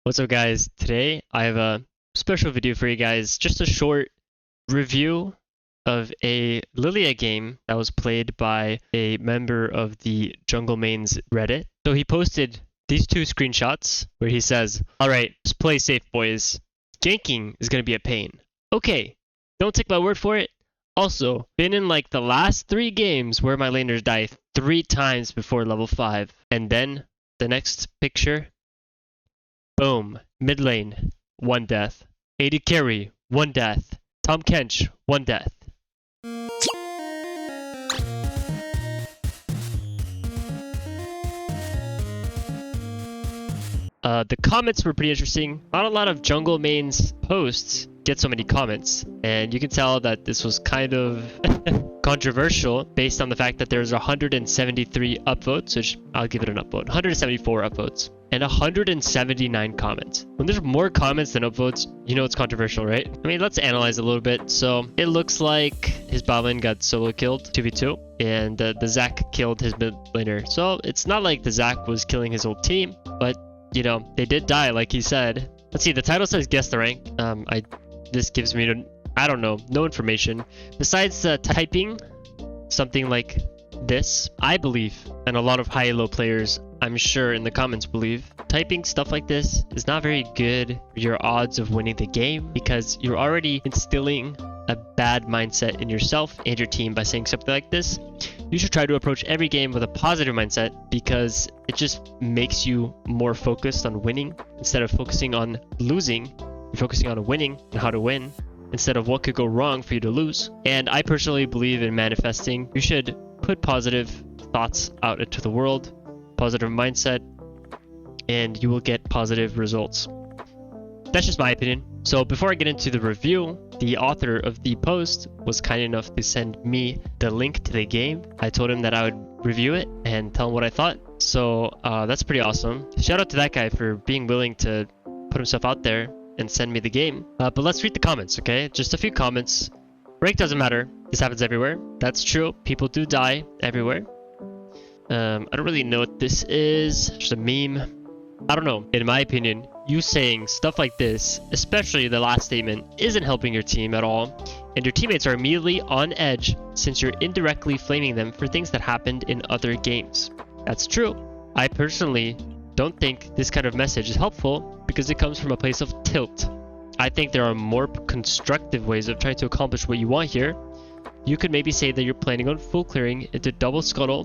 What's up, guys? Today I have a special video for you guys, just a short review of a Lillia game that was played by a member of the Jungle Mains Reddit. So he posted these two screenshots where he says, "Alright, just play safe, boys. Ganking is gonna be a pain." Okay, don't take my word for it. Also, been in like the last 3 games where my laners die 3 times before level 5. And then the next picture, boom, mid lane, 1 death. AD carry, 1 death. Tom Kench, 1 death. The comments were pretty interesting. Not a lot of Jungle Mains posts get so many comments, and you can tell that this was kind of controversial based on the fact that there's 173 upvotes, which I'll give it an upvote, 174 upvotes, and 179 comments. When there's more comments than upvotes, you know it's controversial, right? I mean, let's analyze a little bit. So it looks like his bot lane got solo killed 2v2, and the Zac killed his mid laner. So it's not like the Zac was killing his whole team, but you know, they did die, like he said. Let's see, the title says guess the rank. This gives me, I don't know, no information. Besides typing something like this, I believe, and a lot of high-low players, I'm sure in the comments believe, typing stuff like this is not very good for your odds of winning the game, because you're already instilling a bad mindset in yourself and your team by saying something like this. You should try to approach every game with a positive mindset, because it just makes you more focused on winning instead of focusing on losing. You're focusing on winning and how to win instead of what could go wrong for you to lose. And I personally believe in manifesting. You should put positive thoughts out into the world, positive mindset, and you will get positive results. That's just my opinion. So before I get into the review, the author of the post was kind enough to send me the link to the game. I told him that I would review it and tell him what I thought. So that's pretty awesome. Shout out to that guy for being willing to put himself out there and send me the game. But let's read the comments, okay? Just a few comments. Rank doesn't matter. This happens everywhere. That's true. People do die everywhere. I don't really know what this is. Just a meme. I don't know. In my opinion, you saying stuff like this, especially the last statement, isn't helping your team at all, and your teammates are immediately on edge since you're indirectly flaming them for things that happened in other games. That's true. I personally don't think this kind of message is helpful because it comes from a place of tilt. I think there are more constructive ways of trying to accomplish what you want here. You could maybe say that you're planning on full clearing into double scuttle,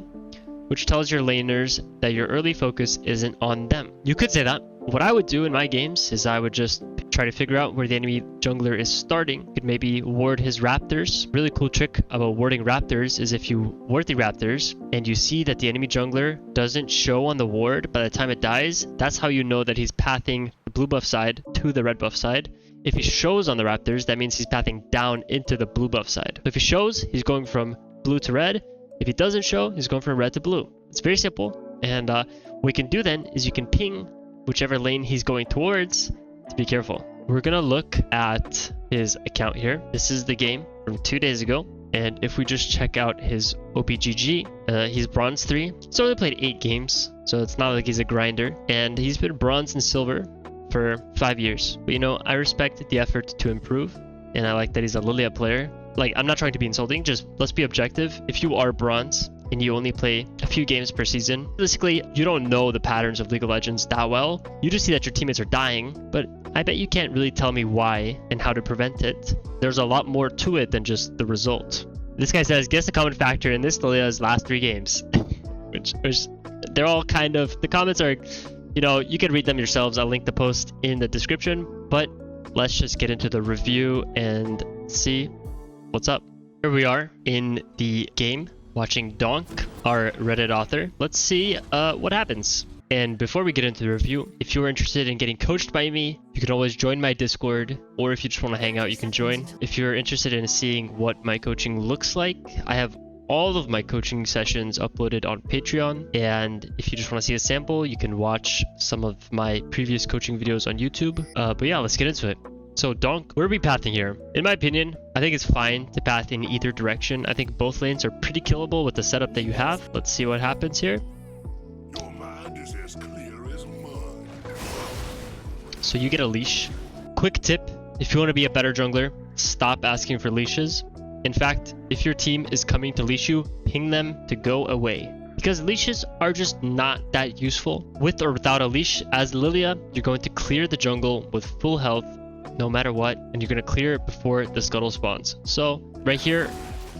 which tells your laners that your early focus isn't on them. You could say that. What I would do in my games is I would just try to figure out where the enemy jungler is starting. You could maybe ward his raptors. Really cool trick about warding raptors is if you ward the raptors and you see that the enemy jungler doesn't show on the ward by the time it dies, that's how you know that he's pathing the blue buff side to the red buff side. If he shows on the raptors, that means he's pathing down into the blue buff side. So if he shows, he's going from blue to red. If he doesn't show, he's going from red to blue. It's very simple. And what we can do then is you can ping whichever lane he's going towards to be careful. We're gonna look at his account here. This is the game from 2 days ago. And if we just check out his OPGG, he's bronze 3. He's only played 8 games, so it's not like he's a grinder. And he's been bronze and silver for 5 years. But you know, I respect the effort to improve. And I like that he's a Lillia player. Like, I'm not trying to be insulting, just let's be objective. If you are bronze and you only play a few games per season, basically you don't know the patterns of League of Legends that well. You just see that your teammates are dying, but I bet you can't really tell me why and how to prevent it. There's a lot more to it than just the result. This guy says, guess the common factor in this Lillia's last 3 games. which they're all kind of, the comments are, you know, you can read them yourselves. I'll link the post in the description, but let's just get into the review and see what's up. Here we are in the game watching Donk, our Reddit author. Let's see what happens. And before we get into the review, if you're interested in getting coached by me, you can always join my Discord, or if you just want to hang out, you can join. If you're interested in seeing what my coaching looks like, I have all of my coaching sessions uploaded on Patreon. And if you just want to see a sample, you can watch some of my previous coaching videos on YouTube. But yeah, let's get into it. So Donk, where are we pathing here? In my opinion, I think it's fine to path in either direction. I think both lanes are pretty killable with the setup that you have. Let's see what happens here. Your mind is as clear as mud. So you get a leash. Quick tip, if you want to be a better jungler, stop asking for leashes. In fact, if your team is coming to leash you, ping them to go away. Because leashes are just not that useful. With or without a leash, as Lillia, you're going to clear the jungle with full health no matter what, and you're going to clear it before the scuttle spawns. So right here,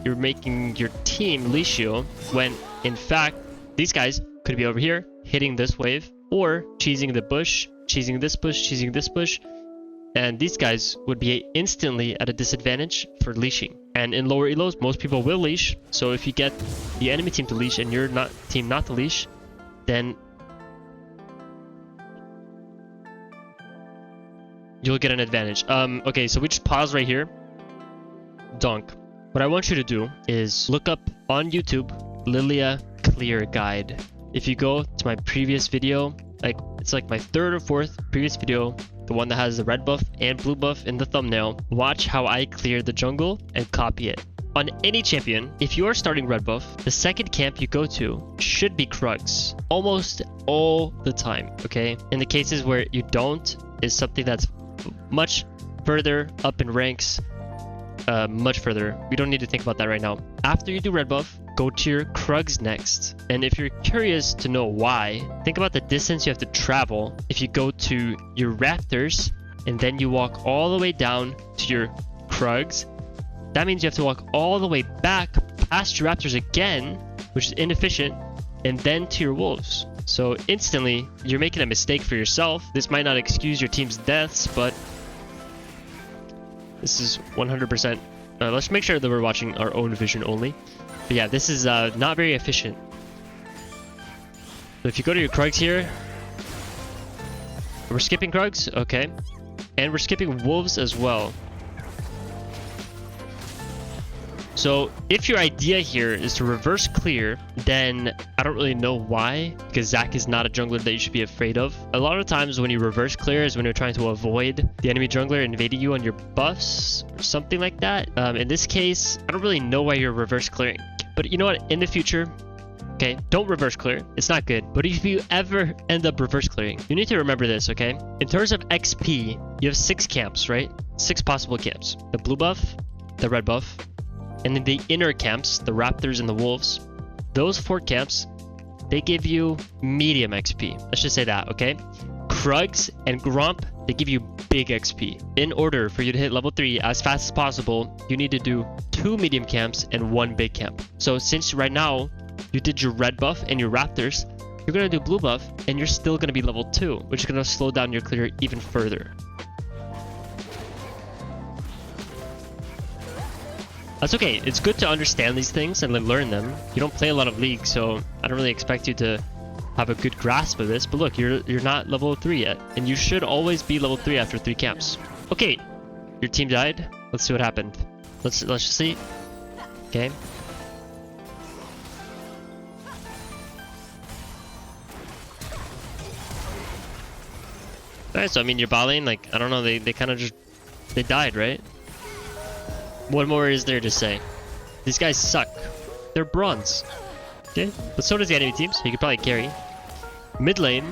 you're making your team leash you when in fact these guys could be over here hitting this wave or cheesing the bush, cheesing this bush, cheesing this bush, and these guys would be instantly at a disadvantage for leashing. And in lower elos, most people will leash. So if you get the enemy team to leash and your team not to leash, then you'll get an advantage. Okay, so we just pause right here. Dunk. What I want you to do is look up on YouTube Lillia clear guide. If you go to my previous video, it's like my third or fourth previous video, the one that has the red buff and blue buff in the thumbnail, watch how I clear the jungle and copy it. On any champion, if you are starting red buff, the second camp you go to should be Krugs. Almost all the time, okay? In the cases where you don't, is something that's much further up in ranks, much further. We don't need to think about that right now. After you do red buff, go to your Krugs next. And if you're curious to know why, think about the distance you have to travel if you go to your Raptors and then you walk all the way down to your Krugs. That means you have to walk all the way back past your Raptors again, which is inefficient, and then to your Wolves. So instantly, you're making a mistake for yourself. This might not excuse your team's deaths, but this is 100%. Let's make sure that we're watching our own vision only. But yeah, this is not very efficient. So if you go to your Krugs here, we're skipping Krugs, okay. And we're skipping Wolves as well. So if your idea here is to reverse clear, then I don't really know why, because Zac is not a jungler that you should be afraid of. A lot of times when you reverse clear is when you're trying to avoid the enemy jungler invading you on your buffs or something like that. In this case, I don't really know why you're reverse clearing. But you know what? In the future, okay, don't reverse clear. It's not good. But if you ever end up reverse clearing, you need to remember this, okay? In terms of XP, you have 6 camps, right? 6 possible camps. The blue buff, the red buff, and then the inner camps, the Raptors and the Wolves. Those 4 camps, they give you medium XP. Let's just say that, okay? Krugs and Gromp, they give you big XP. In order for you to hit level 3 as fast as possible, you need to do 2 medium camps and 1 big camp. So since right now, you did your red buff and your Raptors, you're going to do blue buff and you're still going to be level 2, which is going to slow down your clear even further. That's okay. It's good to understand these things and learn them. You don't play a lot of League, so I don't really expect you to have a good grasp of this. But look, you're not level 3 yet, and you should always be level 3 after 3 camps. Okay, your team died. Let's see what happened. Let's just see. Okay. Alright, so I mean your bot lane, like I don't know, they kind of just they died, right? What more is there to say? These guys suck. They're bronze. Okay, but so does the enemy team, so you could probably carry. Mid lane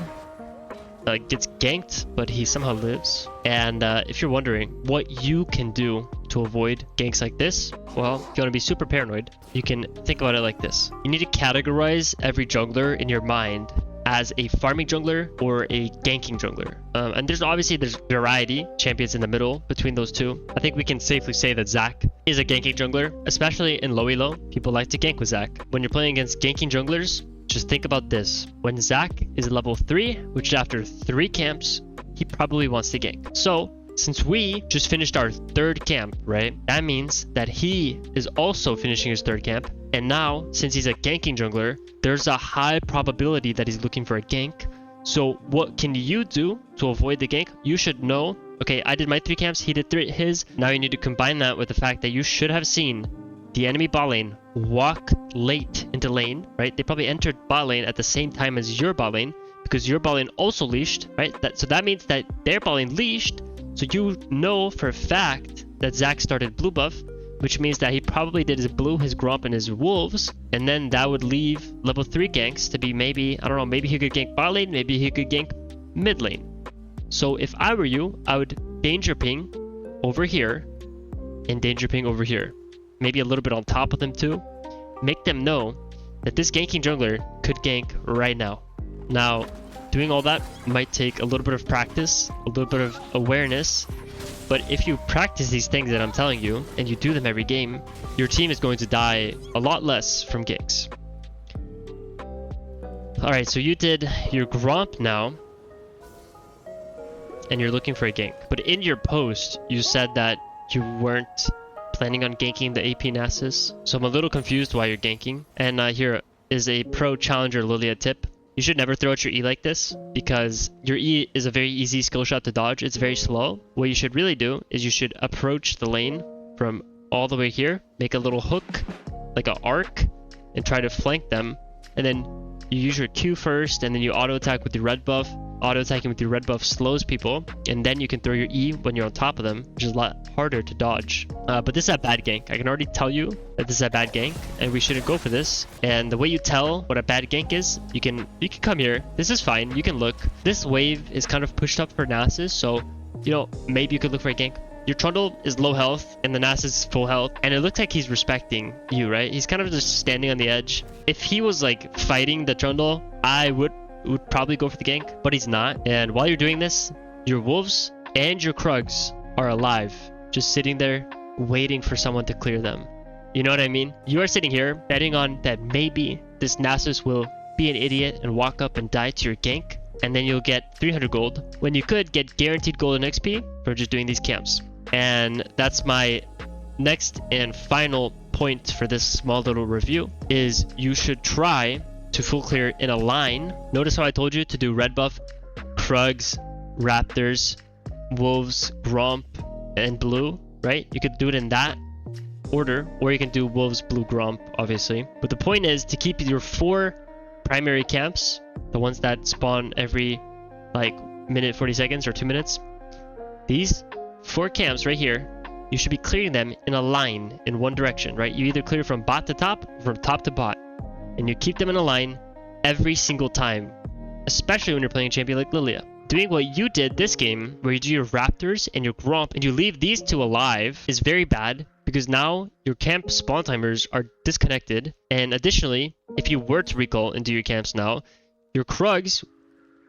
gets ganked, but he somehow lives. And if you're wondering what you can do to avoid ganks like this, well, if you want to be super paranoid, you can think about it like this. You need to categorize every jungler in your mind as a farming jungler or a ganking jungler. And there's variety champions in the middle between those two. I think we can safely say that Zac is a ganking jungler, especially in low elo. People like to gank with Zac. When you're playing against ganking junglers, just think about this. When Zac is level 3, which is after 3 camps, he probably wants to gank. So since we just finished our 3rd camp, right? That means that he is also finishing his 3rd camp. And now, since he's a ganking jungler, there's a high probability that he's looking for a gank. So what can you do to avoid the gank? You should know, okay, I did my 3 camps, he did his. Now you need to combine that with the fact that you should have seen the enemy bot lane walk late into lane, right? They probably entered bot lane at the same time as your bot lane because your bot lane also leashed, right? So that means that their bot lane leashed. So you know for a fact that Zac started blue buff, which means that he probably did his blue, his Gromp, and his Wolves, and then that would leave level 3 ganks to be maybe, I don't know, maybe he could gank bot lane, maybe he could gank mid lane. So if I were you, I would danger ping over here and danger ping over here. Maybe a little bit on top of them too. Make them know that this ganking jungler could gank right now. Now, doing all that might take a little bit of practice, a little bit of awareness, but if you practice these things that I'm telling you, and you do them every game, your team is going to die a lot less from ganks. Alright, so you did your Gromp now, and you're looking for a gank. But in your post, you said that you weren't planning on ganking the AP Nasus, so I'm a little confused why you're ganking. And here is a pro challenger Lillia tip. You should never throw out your E like this, because your E is a very easy skill shot to dodge. It's very slow. What you should really do is you should approach the lane from all the way here, make a little hook, like an arc, and try to flank them. And then you use your Q first, and then you auto attack with your red buff. Auto attacking with your red buff slows people, and then you can throw your E when you're on top of them, which is a lot harder to dodge. But this is a bad gank. I can already tell you that this is a bad gank, and we shouldn't go for this. And the way you tell what a bad gank is, you can come here. This is fine. You can look. This wave is kind of pushed up for Nasus, so you know, maybe you could look for a gank. Your Trundle is low health and the Nasus is full health, and it looks like he's respecting you, right? He's kind of just standing on the edge. If he was like fighting the Trundle, I would probably go for the gank, but he's not. And while you're doing this, your wolves and your Krugs are alive, just sitting there waiting for someone to clear them. You know what I mean? You are sitting here betting on that maybe this Nasus will be an idiot and walk up and die to your gank, and then you'll get 300 gold when you could get guaranteed golden XP for just doing these camps. And that's my next and final point for this small little review, is you should try to full clear in a line. Notice how I told you to do red buff, Krugs, Raptors, Wolves, Gromp, and Blue, right? You could do it in that order, or you can do Wolves, Blue, Gromp, obviously. But the point is to keep your 4 primary camps, the ones that spawn every like minute 40 seconds or 2 minutes. These 4 camps right here, you should be clearing them in a line in one direction, right? You either clear from bot to top or from top to bot, and you keep them in a line every single time, especially when you're playing a champion like Lillia. Doing what you did this game, where you do your Raptors and your Gromp and you leave these 2 alive, is very bad, because now your camp spawn timers are disconnected. And additionally, if you were to recall and do your camps now, your Krugs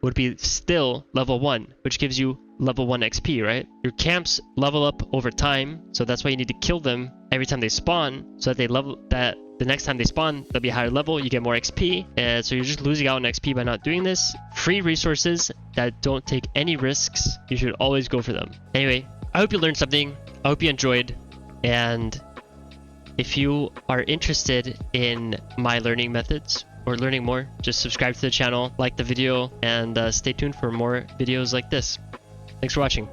would be still level 1, which gives you level 1 XP, right? Your camps level up over time, so that's why you need to kill them every time they spawn, so that they level that the next time they spawn, they'll be higher level, you get more XP, and so you're just losing out on XP by not doing this. Free resources that don't take any risks, you should always go for them. Anyway, I hope you learned something. I hope you enjoyed, and if you are interested in my learning methods or learning more, just subscribe to the channel, like the video, and stay tuned for more videos like this. Thanks for watching.